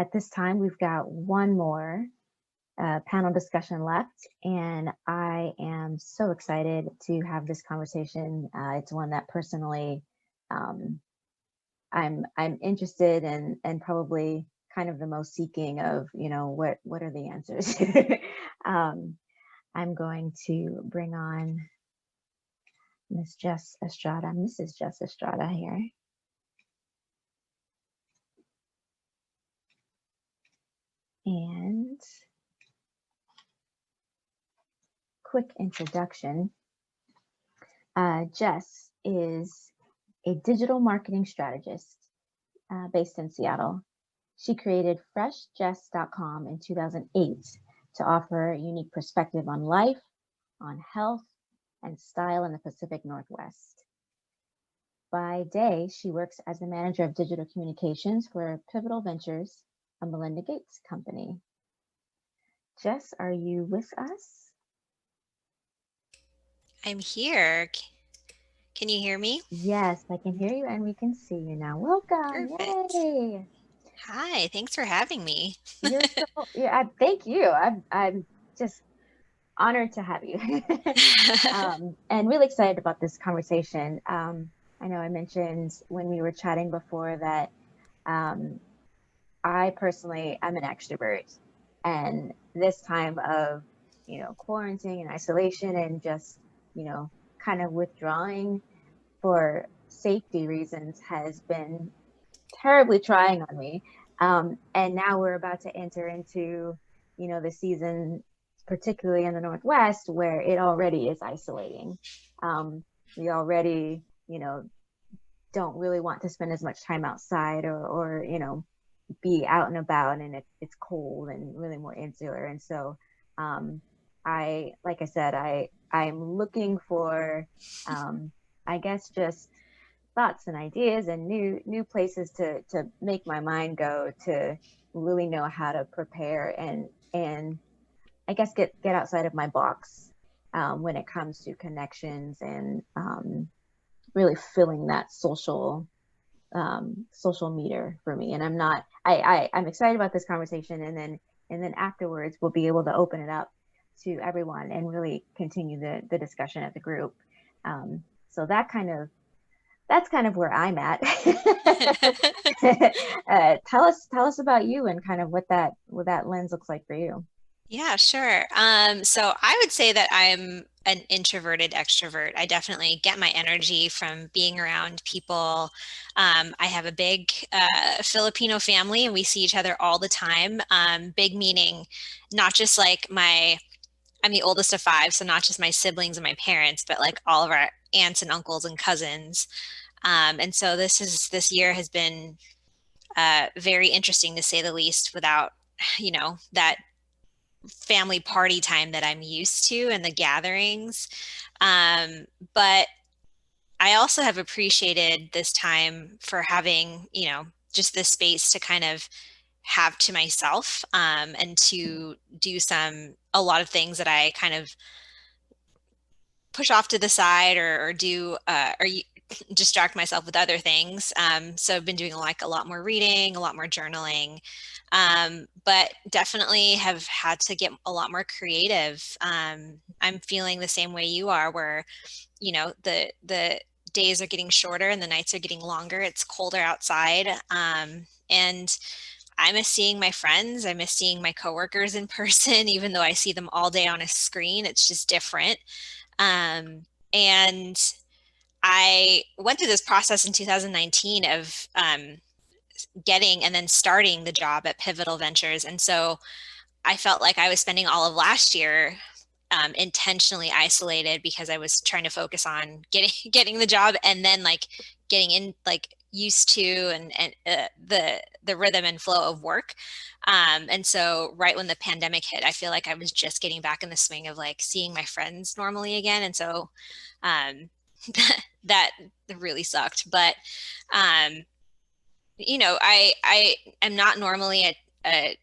At this time, we've got one more panel discussion left, and I am so excited to have this conversation. It's one that personally um, I'm interested in, and probably kind of the most seeking of, what are the answers? um, I'm going to bring on Miss Jess Estrada, Mrs. Jess Estrada here. And quick introduction. Jess is a digital marketing strategist based in Seattle. She created freshjess.com in 2008 to offer a unique perspective on life, on health, and style in the Pacific Northwest. By day, she works as the manager of digital communications for Pivotal Ventures, a Melinda Gates company. Jess, are you with us? I'm here. Can you hear me? Yes, I can hear you and we can see you now. Welcome. Perfect. Yay. Hi, thanks for having me. Thank you. I'm just honored to have you. And really excited about this conversation. I know I mentioned when we were chatting before that I personally am an extrovert, and this time of, quarantine and isolation and just, kind of withdrawing for safety reasons has been terribly trying on me. And now we're about to enter into, the season, particularly in the Northwest, where it already is isolating. We already, don't really want to spend as much time outside or be out and about, and it's cold and really more insular. And so like I said, I'm looking for, I guess, just thoughts and ideas and new places to make my mind go, to really know how to prepare and I guess get outside of my box when it comes to connections and really filling that social meter for me. And I'm excited about this conversation, and then afterwards we'll be able to open it up to everyone and really continue the discussion at the group. So that's kind of where I'm at. Tell us about you and kind of what that lens looks like for you. Yeah, sure. So I would say that I'm an introverted extrovert. I definitely get my energy from being around people. I have a big Filipino family, and we see each other all the time. Big meaning, not just like I'm the oldest of five, so not just my siblings and my parents, but like all of our aunts and uncles and cousins. And so this year has been very interesting to say the least, without, that family party time that I'm used to and the gatherings. But I also have appreciated this time for having, just this space to kind of have to myself, and to do a lot of things that I kind of push off to the side, or do, or distract myself with other things. So I've been doing like a lot more reading, a lot more journaling, but definitely have had to get a lot more creative. I'm feeling the same way you are, where, the days are getting shorter and the nights are getting longer. It's colder outside. And I miss seeing my friends. I miss seeing my coworkers in person, even though I see them all day on a screen. It's just different. And I went through this process in 2019 of getting and then starting the job at Pivotal Ventures. And so I felt like I was spending all of last year intentionally isolated, because I was trying to focus on getting the job, and then like getting in, like used to and the rhythm and flow of work. And so right when the pandemic hit, I feel like I was just getting back in the swing of like seeing my friends normally again. And so that really sucked. But I am not normally a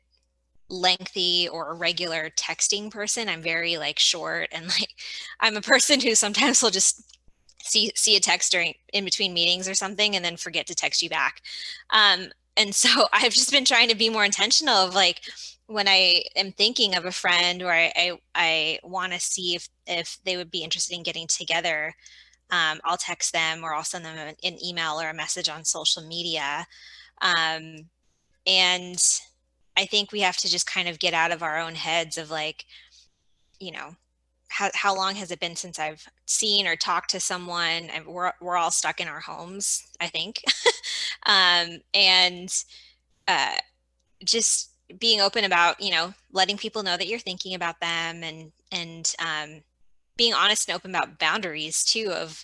lengthy or a regular texting person. I'm very like short, and like I'm a person who sometimes will just see a text during in between meetings or something, and then forget to text you back. And so I've just been trying to be more intentional of like, when I am thinking of a friend or I want to see if they would be interested in getting together, I'll text them or I'll send them an email or a message on social media. Um, and I think we have to just kind of get out of our own heads of like, you know, how long has it been since I've seen or talked to someone? And we're all stuck in our homes, I think. And uh, just being open about, letting people know that you're thinking about them, and being honest and open about boundaries too of,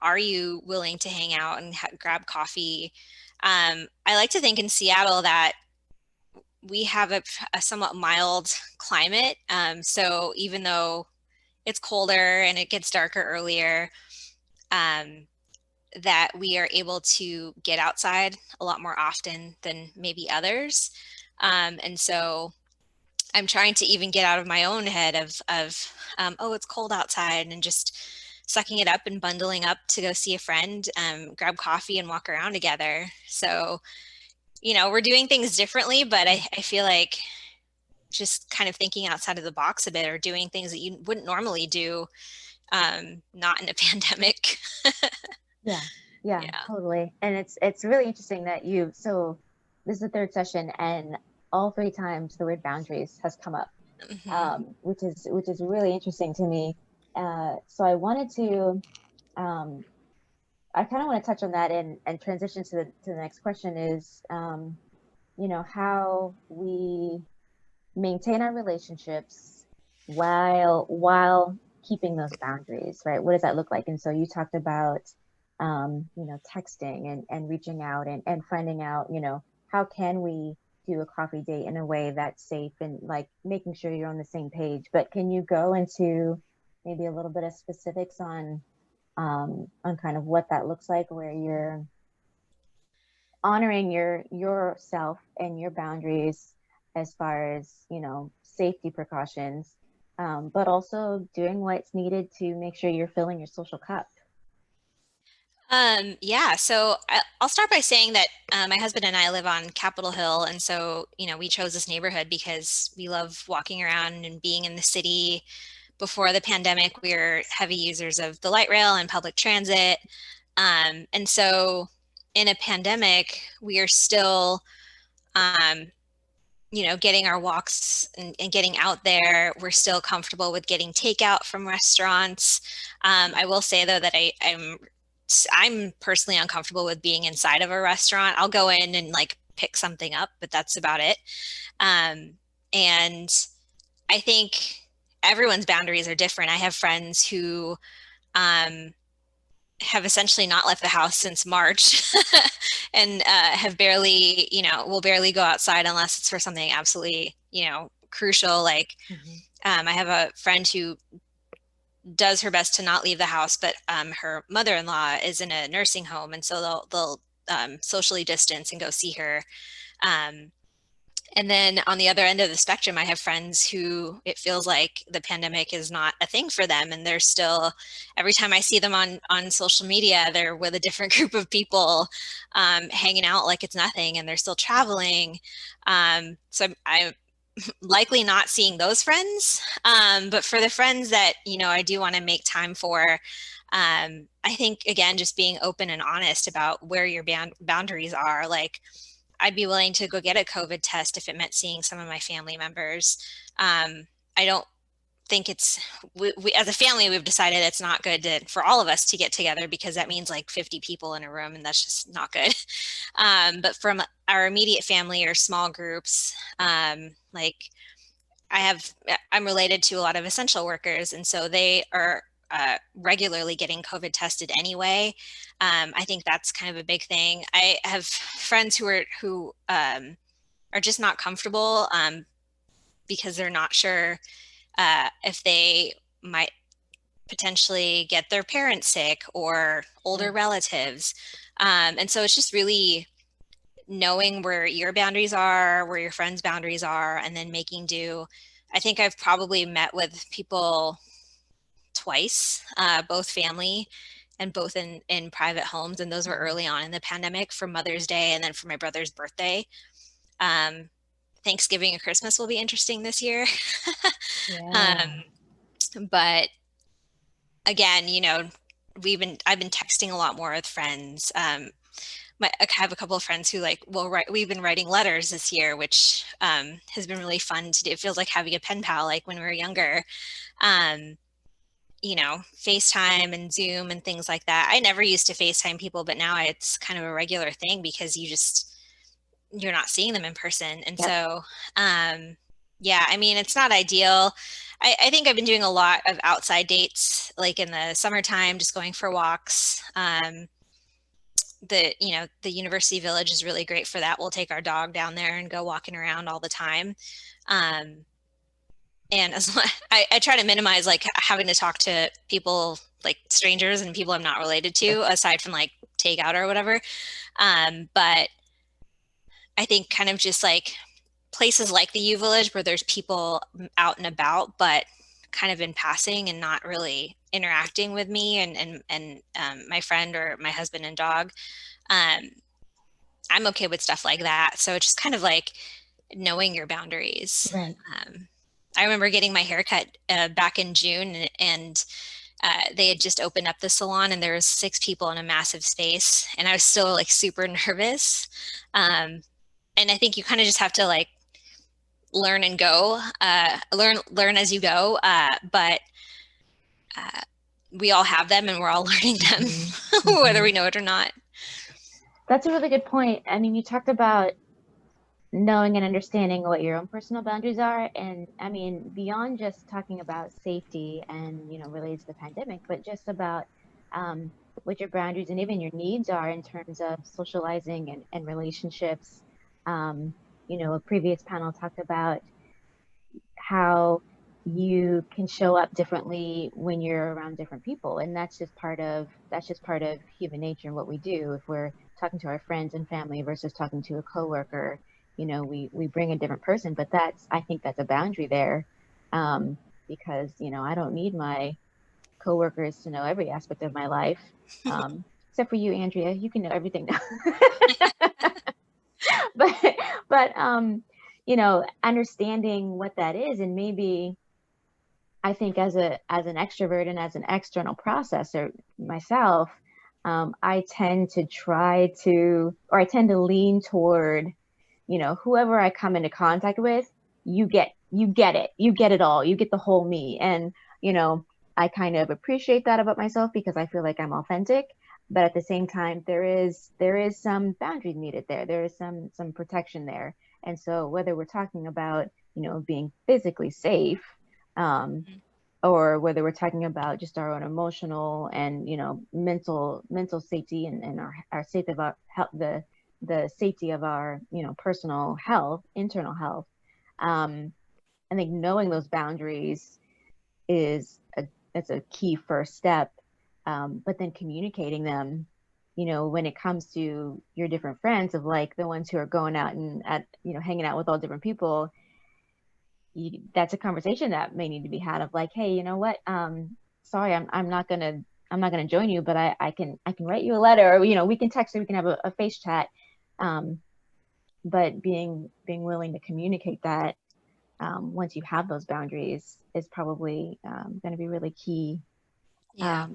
are you willing to hang out and grab coffee? I like to think in Seattle that we have a somewhat mild climate. So even though it's colder and it gets darker earlier, um, that we are able to get outside a lot more often than maybe others. And so I'm trying to even get out of my own head of oh, it's cold outside, and just sucking it up and bundling up to go see a friend, grab coffee and walk around together. So, we're doing things differently, but I feel like just kind of thinking outside of the box a bit, or doing things that you wouldn't normally do, not in a pandemic. Yeah, yeah, Yeah. totally. And it's really interesting that so this is the third session, and all three times the word boundaries has come up, Mm-hmm. which is really interesting to me. So I wanted to, um, I kind of want to touch on that and transition to the next question is, how we maintain our relationships while keeping those boundaries, right? What does that look like? And so you talked about texting and reaching out and finding out, how can we do a coffee date in a way that's safe and like making sure you're on the same page. But can you go into maybe a little bit of specifics on kind of what that looks like, where you're honoring yourself and your boundaries as far as safety precautions, but also doing what's needed to make sure you're filling your social cup. Yeah, so I'll start by saying that my husband and I live on Capitol Hill, and so we chose this neighborhood because we love walking around and being in the city. Before the pandemic, we were heavy users of the light rail and public transit, and so in a pandemic, we are still um, getting our walks and getting out there. We're still comfortable with getting takeout from restaurants. I will say though that I'm personally uncomfortable with being inside of a restaurant. I'll go in and like pick something up, but that's about it. And I think everyone's boundaries are different. I have friends who um, have essentially not left the house since March and have barely, will barely go outside unless it's for something absolutely, crucial. Like Mm-hmm. I have a friend who does her best to not leave the house, but her mother-in-law is in a nursing home, and so they'll socially distance and go see her. Um, and then on the other end of the spectrum, I have friends who it feels like the pandemic is not a thing for them. And they're still, every time I see them on social media, they're with a different group of people, hanging out like it's nothing, and they're still traveling. So I'm likely not seeing those friends. But for the friends that, I do want to make time for, I think, again, just being open and honest about where your boundaries are. Like, I'd be willing to go get a COVID test if it meant seeing some of my family members. I don't think we as a family, we've decided it's not good for all of us to get together, because that means like 50 people in a room, and that's just not good. But from our immediate family or small groups, like I'm related to a lot of essential workers, and so they are regularly getting COVID tested anyway. I think that's kind of a big thing. I have friends who are just not comfortable, because they're not sure if they might potentially get their parents sick or older Sure. relatives. And so it's just really knowing where your boundaries are, where your friends' boundaries are, and then making do. I think I've probably met with people twice, both family and both in private homes. And those were early on in the pandemic for Mother's Day and then for my brother's birthday. Thanksgiving and Christmas will be interesting this year. Yeah. But again, I've been texting a lot more with friends. I have a couple of friends who we've been writing letters this year, which has been really fun to do. It feels like having a pen pal, like when we were younger. FaceTime and Zoom and things like that. I never used to FaceTime people, but now it's kind of a regular thing because you're not seeing them in person. And so, yeah, I mean, it's not ideal. I think I've been doing a lot of outside dates, like in the summertime, just going for walks. The University Village is really great for that. We'll take our dog down there and go walking around all the time. And I try to minimize like having to talk to people, like strangers and people I'm not related to, aside from like takeout or whatever. But I think kind of just like places like the U Village where there's people out and about, but kind of in passing and not really interacting with me and my friend or my husband and dog. I'm okay with stuff like that. So it's just kind of like knowing your boundaries. Right. I remember getting my haircut back in June, and they had just opened up the salon, and there was 6 people in a massive space, and I was still like super nervous. And I think you kind of just have to like learn and go, learn as you go. But we all have them, and we're all learning them, whether we know it or not. That's a really good point. I mean, you talked about knowing and understanding what your own personal boundaries are. And I mean, beyond just talking about safety and, related to the pandemic, but just about what your boundaries and even your needs are in terms of socializing and relationships. A previous panel talked about how you can show up differently when you're around different people, and that's just part of human nature and what we do. If we're talking to our friends and family versus talking to a coworker, we bring a different person, but I think that's a boundary there, because I don't need my coworkers to know every aspect of my life, except for you, Andrea. You can know everything now. but understanding what that is, and maybe I think as an extrovert and as an external processor myself, I tend to lean toward, whoever I come into contact with, you get it all, you get the whole me. And, I kind of appreciate that about myself because I feel like I'm authentic, but at the same time, there is some boundaries needed there. There is some protection there. And so whether we're talking about, being physically safe, or whether we're talking about just our own emotional and, mental safety and our safety of our health, the safety of our, personal health, internal health. I think knowing those boundaries it's a key first step. But then communicating them, when it comes to your different friends, of like the ones who are going out and hanging out with all different people, that's a conversation that may need to be had of like, hey, you know what? Sorry, I'm not gonna join you, but I can write you a letter, or we can text, or we can have a face chat. But being willing to communicate that, once you have those boundaries, is probably going to be really key. Yeah.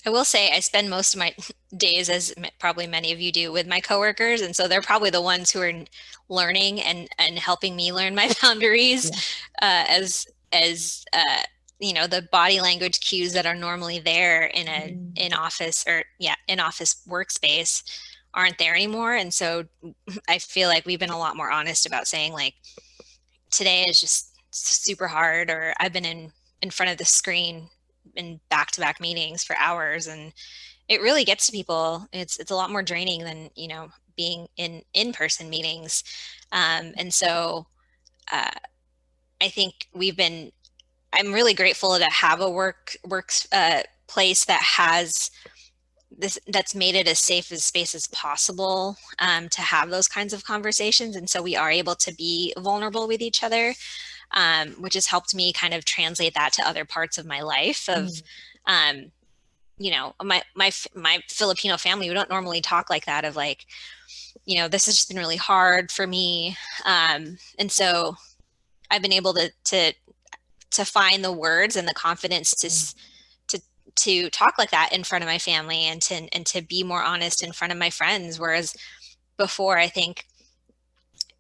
I will say I spend most of my days, as probably many of you do, with my coworkers. And so they're probably the ones who are learning and helping me learn my boundaries, as the body language cues that are normally there in in office workspace aren't there anymore. And so I feel like we've been a lot more honest about saying like, today is just super hard, or I've been in front of the screen in back-to-back meetings for hours, and it really gets to people. It's a lot more draining than being in-person meetings, and so I think I'm really grateful to have a works place that has that's made it as safe a space as possible, to have those kinds of conversations, and so we are able to be vulnerable with each other. Which has helped me kind of translate that to other parts of my life of, you know, my Filipino family, we don't normally talk like that of like, you know, this has just been really hard for me. And so I've been able to find the words and the confidence to to talk like that in front of my family, and to be more honest in front of my friends. Whereas before, I think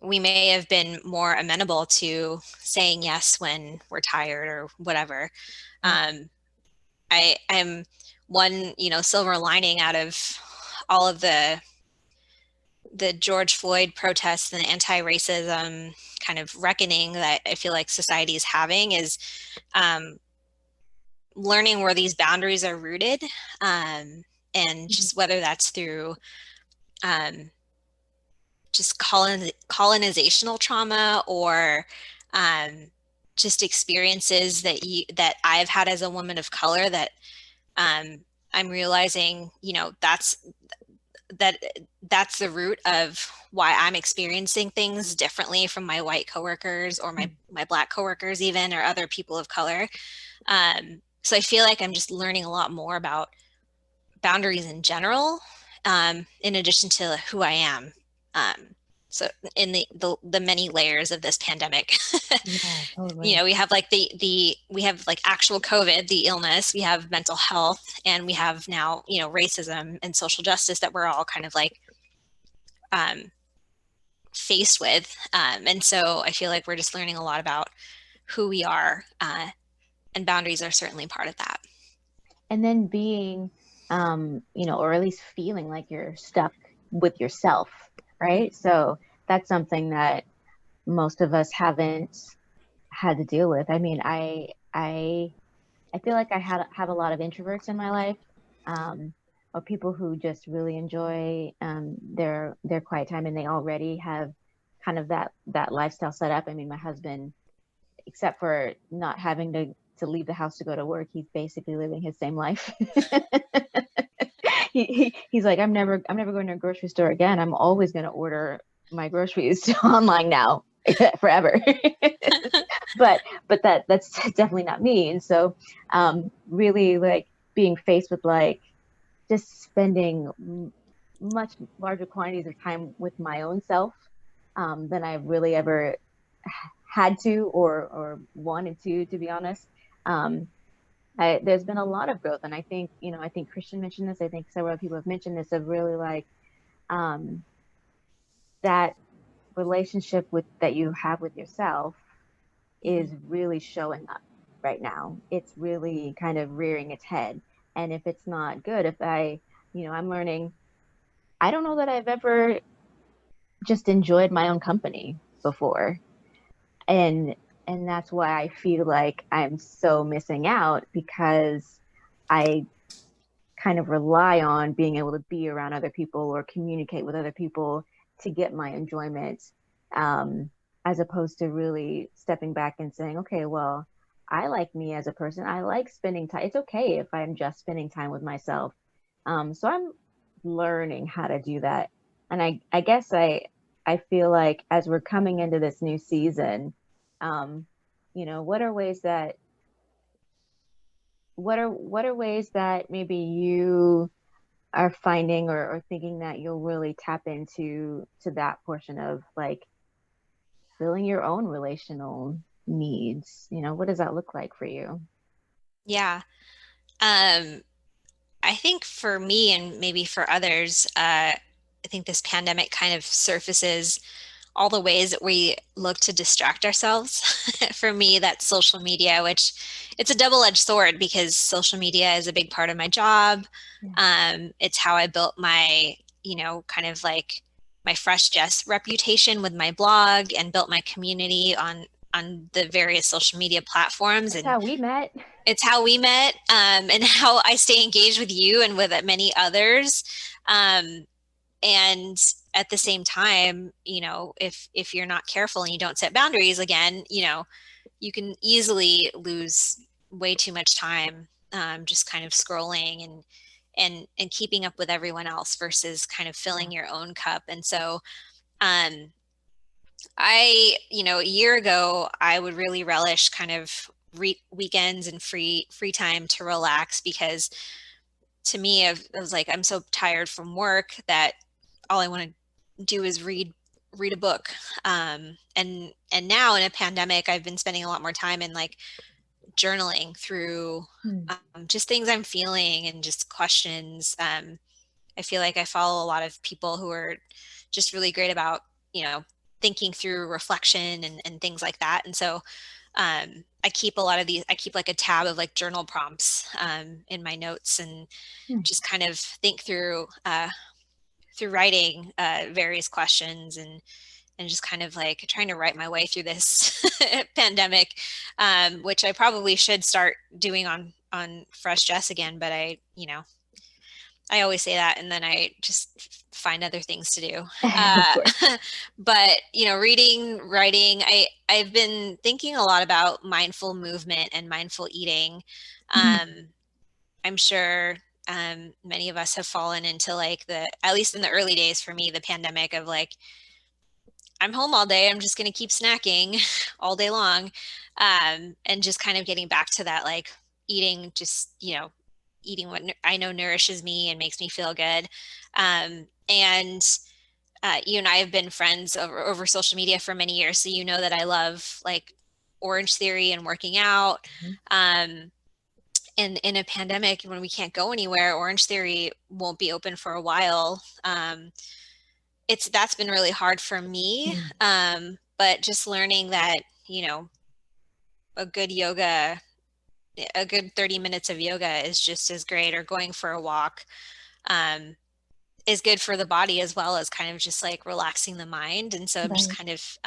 we may have been more amenable to saying yes when we're tired or whatever. Um, I'm one, you know, silver lining out of all of the George Floyd protests and the anti-racism kind of reckoning that I feel like society is having is um, learning where these boundaries are rooted, and just whether that's through um, just colonizational trauma, or just experiences that I've had as a woman of color, that I'm realizing, you know, that that's the root of why I'm experiencing things differently from my white coworkers, or my Black coworkers even, or other people of color. So I feel like I'm just learning a lot more about boundaries in general, in addition to who I am. So in the many layers of this pandemic, Yeah, you totally. know, we have like we have like actual COVID, the illness, we have mental health, and we have now, you know, racism and social justice that we're all kind of like um, faced with. And so I feel like we're just learning a lot about who we are, and boundaries are certainly part of that. And then being, you know, or at least feeling like you're stuck with yourself, right? So that's something that most of us haven't had to deal with. I mean, I feel like I have a lot of introverts in my life, or people who just really enjoy their quiet time, and they already have kind of that lifestyle set up. I mean, my husband, except for not having to leave the house to go to work, he's basically living his same life. He's like, I'm never going to a grocery store again. I'm always going to order my groceries online now forever. But that's definitely not me. And so really like being faced with like just spending much larger quantities of time with my own self than I really ever had to or wanted to be honest. um, there's been a lot of growth, and I think, you know, I think Christian mentioned this, I think several people have mentioned this, of really like um, that relationship with that you have with yourself is really showing up right now. It's really kind of rearing its head. And if it's not good, if I, you know, I'm learning, I don't know that I've ever just enjoyed my own company before. And and that's why I feel like I'm so missing out, because I kind of rely on being able to be around other people or communicate with other people to get my enjoyment, um, as opposed to really stepping back and saying, okay, well, I like me as a person. I like spending time. It's okay if I'm just spending time with myself. So I'm learning how to do that. And I guess I feel like as we're coming into this new season, um, you know, what are ways that maybe you are finding or thinking that you'll really tap into that portion of like filling your own relational needs? You know, what does that look like for you? Yeah. Um, I think for me, and maybe for others, I think this pandemic kind of surfaces all the ways that we look to distract ourselves. For me, that's social media, which it's a double-edged sword because social media is a big part of my job. Yeah. It's how I built my, you know, kind of like my Fresh Jess reputation with my blog, and built my community on the various social media platforms. That's And how we met. it's how we met, and how I stay engaged with you and with many others. Um, and at the same time, you know, if you're not careful and you don't set boundaries, again, you know, you can easily lose way too much time, just kind of scrolling and keeping up with everyone else versus kind of Yeah. filling your own cup. And so um, I, you know, a year ago, I would really relish kind of weekends and free time to relax, because to me, I was like, I'm so tired from work that all I want to do is read a book. And now in a pandemic, I've been spending a lot more time in like journaling through just things I'm feeling and just questions. I feel like I follow a lot of people who are just really great about, thinking through reflection and things like that. And so I keep a lot of these, I keep like a tab of like journal prompts in my notes, and just kind of think through writing various questions, and just kind of like trying to write my way through this pandemic, which I probably should start doing on Fresh Jess again, but I always say that, and then I just find other things to do. Of course. But reading, writing, I've been thinking a lot about mindful movement and mindful eating. I'm sure many of us have fallen into like at least in the early days for me, the pandemic of like, I'm home all day, I'm just going to keep snacking all day long. And just kind of getting back to that, like eating, just, eating what I know nourishes me and makes me feel good. And you and I have been friends over social media for many years. So you know that I love like Orange Theory and working out. And in a pandemic, when we can't go anywhere, Orange Theory won't be open for a while. That's been really hard for me. But just learning that, a good 30 minutes of yoga is just as great, or going for a walk is good for the body as well as kind of just like relaxing the mind. And so I'm just kind of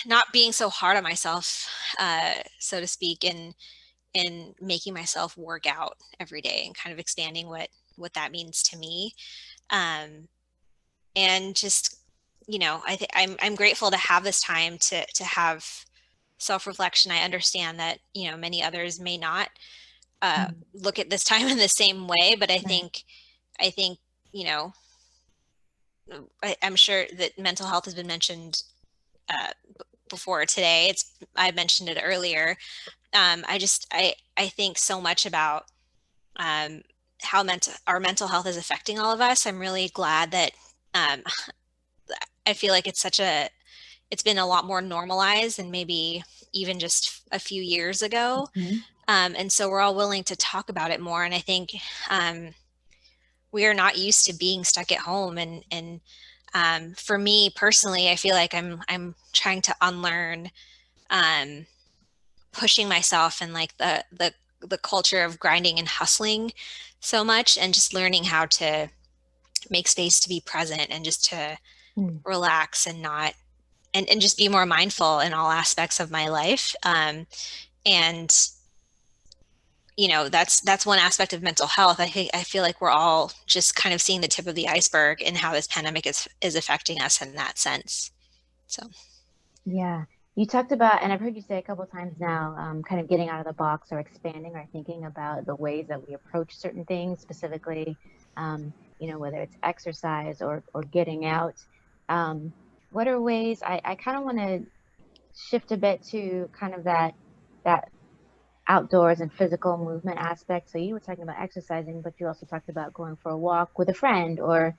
not being so hard on myself, so to speak, in making myself work out every day, and kind of expanding what that means to me. And just, I'm grateful to have this time to have self-reflection. I understand that, many others may not look at this time in the same way, but I think, I'm sure that mental health has been mentioned before today. I mentioned it earlier. I think so much about how our mental health is affecting all of us. I'm really glad that I feel like it's been a lot more normalized than maybe even just a few years ago. And so we're all willing to talk about it more. And I think we are not used to being stuck at home. And for me personally, I feel like I'm trying to unlearn pushing myself and like the culture of grinding and hustling so much, and just learning how to make space to be present and just to relax and not and just be more mindful in all aspects of my life. And that's one aspect of mental health. I feel like we're all just kind of seeing the tip of the iceberg in how this pandemic is affecting us in that sense. So Yeah. You talked about, and I've heard you say a couple of times now, kind of getting out of the box or expanding our thinking about the ways that we approach certain things, specifically, whether it's exercise or getting out. What are ways, I kind of want to shift a bit to kind of that outdoors and physical movement aspect. So you were talking about exercising, but you also talked about going for a walk with a friend, or,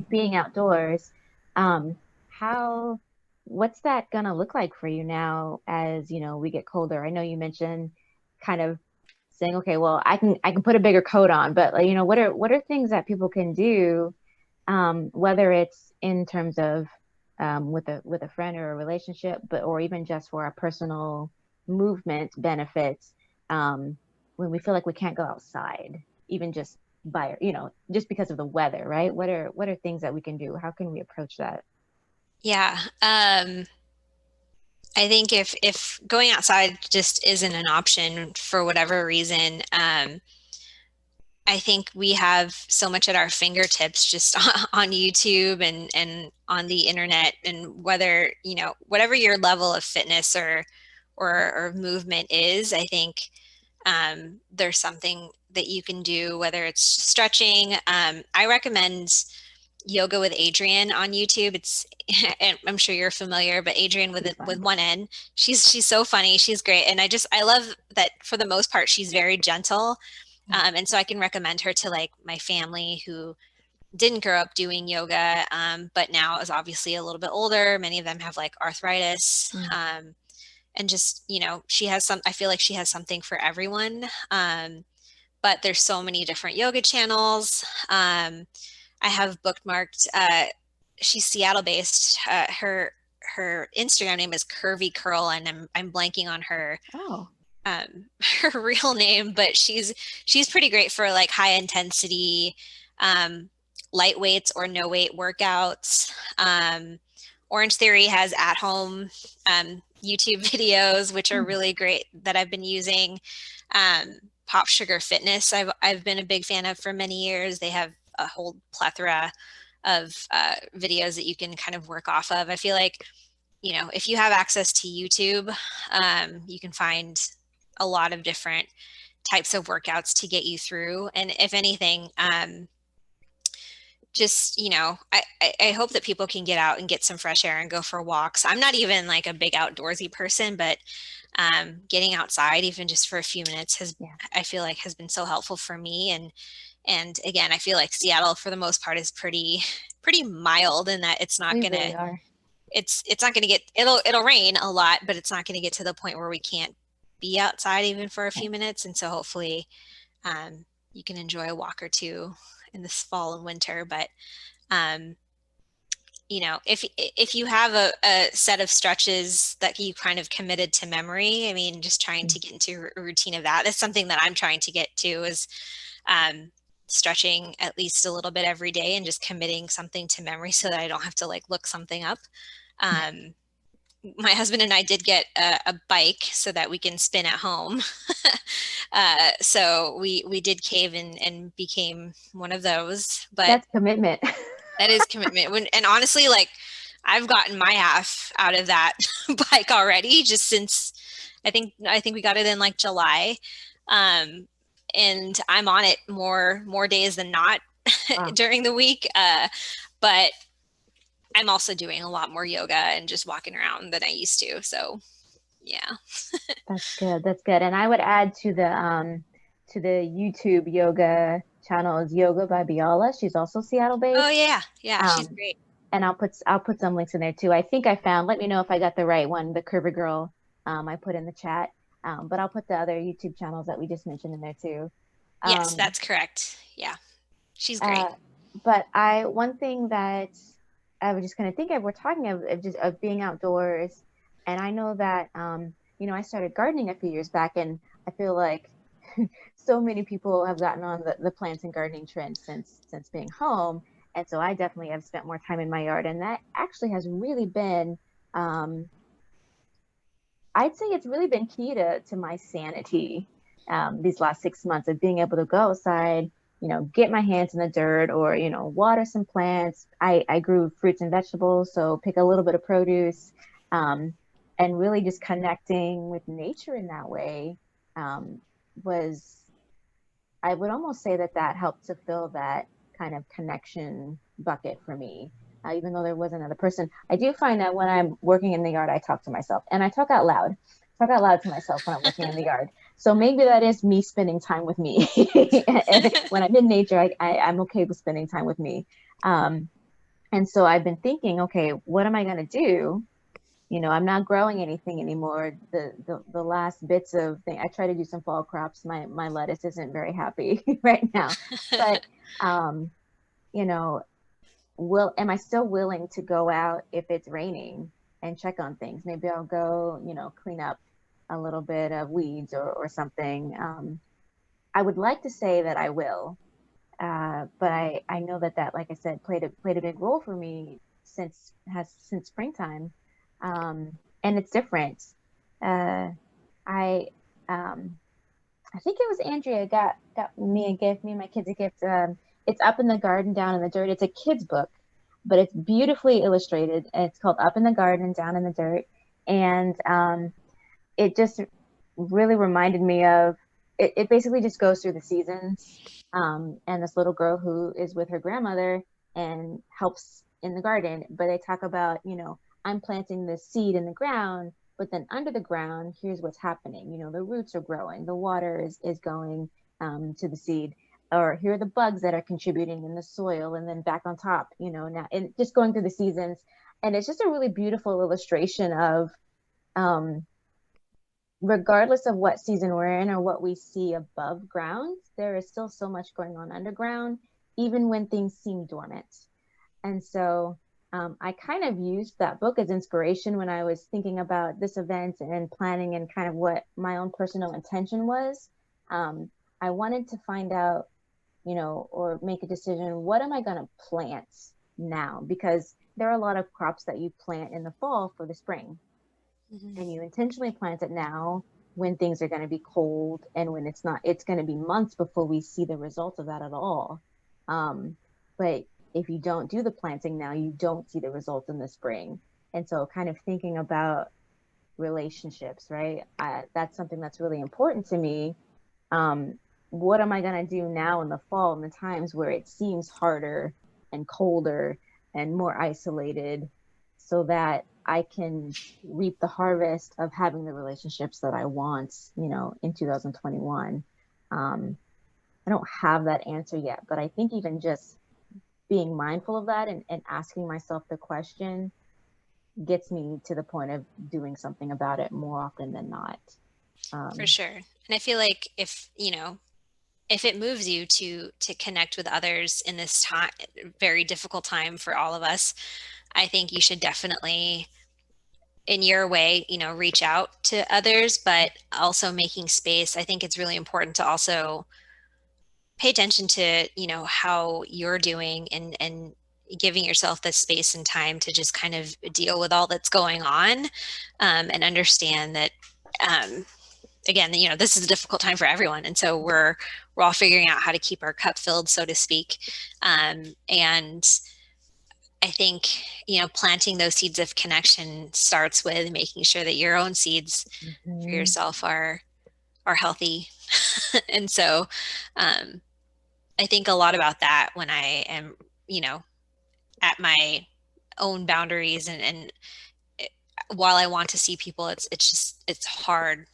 being outdoors. How What's that gonna look like for you now as, we get colder? I know you mentioned kind of saying, okay, well, I can put a bigger coat on, but like, what are things that people can do, whether it's in terms of with a friend or a relationship, but or even just for our personal movement benefits, when we feel like we can't go outside, even just just because of the weather, right? What are things that we can do? How can we approach that? yeah, I think if going outside just isn't an option for whatever reason, I think we have so much at our fingertips just on YouTube and on the internet, and whatever your level of fitness or movement is, I think there's something that you can do, whether it's stretching. I recommend Yoga with Adriene on YouTube. And I'm sure you're familiar, but Adriene with one N. She's so funny. She's great. And I love that for the most part, she's very gentle. And so I can recommend her to like my family who didn't grow up doing yoga, but now is obviously a little bit older. Many of them have like arthritis. And just, you know, I feel like she has something for everyone. But there's so many different yoga channels. I have bookmarked, she's Seattle based. Her Instagram name is Curvy Curl, and I'm blanking on her her real name, but she's pretty great for like high intensity, light weights or no weight workouts. Orange Theory has at home YouTube videos, which are really great that I've been using. Pop Sugar Fitness, I've been a big fan of for many years. They have a whole plethora of videos that you can kind of work off of. I feel like, you know, if you have access to YouTube, you can find a lot of different types of workouts to get you through. And if anything, just, you know, I hope that people can get out and get some fresh air and go for walks. I'm not even like a big outdoorsy person, but getting outside even just for a few minutes I feel like has been so helpful for me. And again, I feel like Seattle for the most part is pretty mild in that it's not going to, it's not going to get, it'll rain a lot, but it's not going to get to the point where we can't be outside even for a few minutes. And so hopefully you can enjoy a walk or two in this fall and winter. But you know, if you have a set of stretches that you kind of committed to memory, I mean, just trying to get into a routine of that. That's something that I'm trying to get to, is stretching at least a little bit every day and just committing something to memory so that I don't have to like look something up. My husband and I did get a bike so that we can spin at home. So we did cave and became one of those. But that's commitment. That is commitment. And honestly, like I've gotten my half out of that bike already, just since I think we got it in like July. And I'm on it more days than not during the week. But I'm also doing a lot more yoga and just walking around than I used to. So yeah. That's good. That's good. And I would add to the YouTube yoga channel is Yoga by Biala. She's also Seattle based. Oh yeah. Yeah. She's great. And I'll put some links in there too. I think I found, let me know if I got the right one, the Curvy Girl, I put in the chat. But I'll put the other YouTube channels that we just mentioned in there too. Yes, that's correct. Yeah. She's great. But one thing that I was just kind of thinking of, we're talking of being outdoors. And I know that, you know, I started gardening a few years back, and I feel like so many people have gotten on the plants and gardening trend since being home. And so I definitely have spent more time in my yard. And that actually has really been, I'd say it's really been key to my sanity these last 6 months, of being able to go outside, you know, get my hands in the dirt, or, you know, water some plants. I grew fruits and vegetables, so pick a little bit of produce, and really just connecting with nature in that way was, I would almost say that helped to fill that kind of connection bucket for me. Even though there was another person, I do find that when I'm working in the yard, I talk to myself, and I talk out loud to myself when I'm working in the yard. So maybe that is me spending time with me. When I'm in nature, I'm okay with spending time with me. And so I've been thinking, okay, what am I going to do? You know, I'm not growing anything anymore. The last bits of thing, I try to do some fall crops. My lettuce isn't very happy right now, but you know, am I still willing to go out if it's raining and check on things? Maybe I'll go, you know, clean up a little bit of weeds or something. I would like to say that I will, but I know that, like I said, played a big role for me since springtime. And it's different. I think it was Andrea got me a gift, me and my kids a gift. It's Up in the Garden, Down in the Dirt. It's a kid's book, but it's beautifully illustrated. It's called Up in the Garden, Down in the Dirt. And it just really reminded me of, it basically just goes through the seasons. And this little girl who is with her grandmother and helps in the garden, but they talk about, you know, I'm planting this seed in the ground, but then under the ground, here's what's happening. You know, the roots are growing, the water is going, to the seed, or here are the bugs that are contributing in the soil, and then back on top, now, and just going through the seasons. And it's just a really beautiful illustration of, regardless of what season we're in or what we see above ground, there is still so much going on underground, even when things seem dormant. And so I kind of used that book as inspiration when I was thinking about this event and planning, and kind of what my own personal intention was. I wanted to find out, or make a decision, what am I going to plant now? Because there are a lot of crops that you plant in the fall for the spring. Mm-hmm. And you intentionally plant it now when things are going to be cold, and when it's going to be months before we see the results of that at all. But if you don't do the planting now, you don't see the results in the spring. And so kind of thinking about relationships, right? That's something that's really important to me. What am I going to do now in the fall, in the times where it seems harder and colder and more isolated, so that I can reap the harvest of having the relationships that I want, in 2021. I don't have that answer yet, but I think even just being mindful of that, and asking myself the question, gets me to the point of doing something about it more often than not. For sure. And I feel like if it moves you to connect with others in this time, very difficult time for all of us, I think you should definitely, in your way, reach out to others, but also making space. I think it's really important to also pay attention to, how you're doing, and giving yourself the space and time to just kind of deal with all that's going on, and understand that, again, this is a difficult time for everyone. And so we're all figuring out how to keep our cup filled, so to speak. And I think, planting those seeds of connection starts with making sure that your own seeds for yourself are healthy. And so I think a lot about that when I am, at my own boundaries, and while I want to see people, it's hard.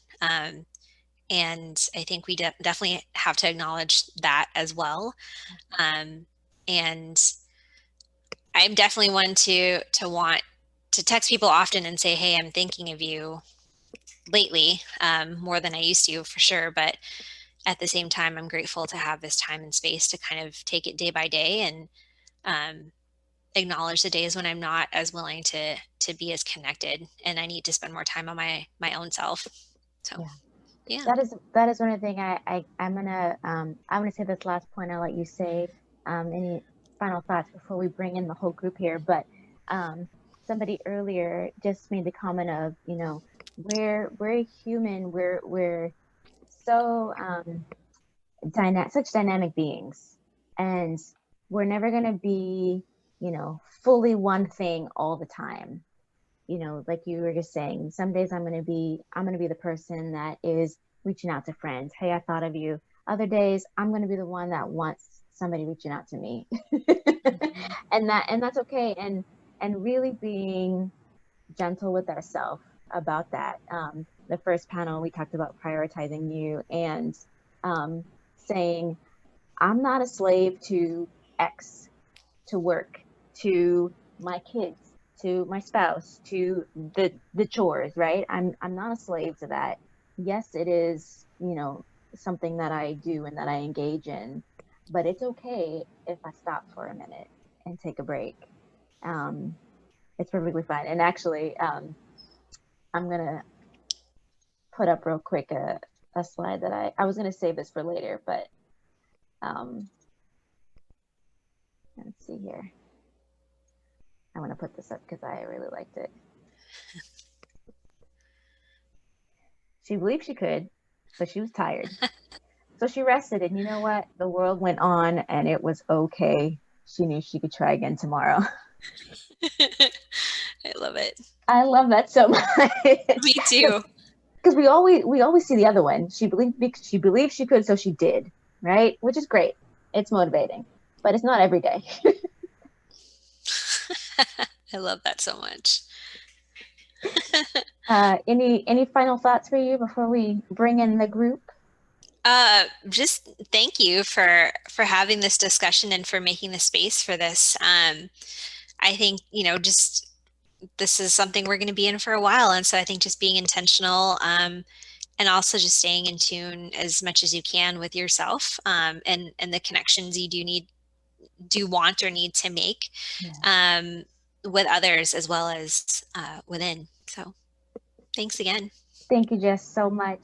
And I think we definitely have to acknowledge that as well. And I'm definitely one to want to text people often and say, hey, I'm thinking of you lately, more than I used to, for sure. But at the same time, I'm grateful to have this time and space to kind of take it day by day, and acknowledge the days when I'm not as willing to be as connected, and I need to spend more time on my own self. So yeah. That is one of the things I'm gonna say this last point. I'll let you say any final thoughts before we bring in the whole group here. But somebody earlier just made the comment of, we're human, we're so such dynamic beings, and we're never gonna be, fully one thing all the time. Like you were just saying, some days I'm going to be the person that is reaching out to friends. Hey, I thought of you. Other days I'm going to be the one that wants somebody reaching out to me. and that's okay. And really being gentle with ourselves about that. The first panel, we talked about prioritizing you, and saying, I'm not a slave to X, to work, to my kids, to my spouse, to the chores, right? I'm not a slave to that. Yes, it is, something that I do and that I engage in, but it's okay if I stop for a minute and take a break. It's perfectly fine. And actually, I'm gonna put up real quick a slide that I was gonna save this for later, but let's see here. I want to put this up because I really liked it. She believed she could, but she was tired. So she rested, and you know what? The world went on, and it was okay. She knew she could try again tomorrow. I love it. I love that so much. Me too. Because we always see the other one. She believed she could, so she did, right? Which is great. It's motivating, but it's not every day. I love that so much. Any final thoughts for you before we bring in the group? Just thank you for having this discussion and for making the space for this. I think, just this is something we're going to be in for a while. And so I think just being intentional, and also just staying in tune as much as you can with yourself, and the connections you do want or need to make, Yeah. with others as well as within. So thanks again. Thank you, Jess, so much.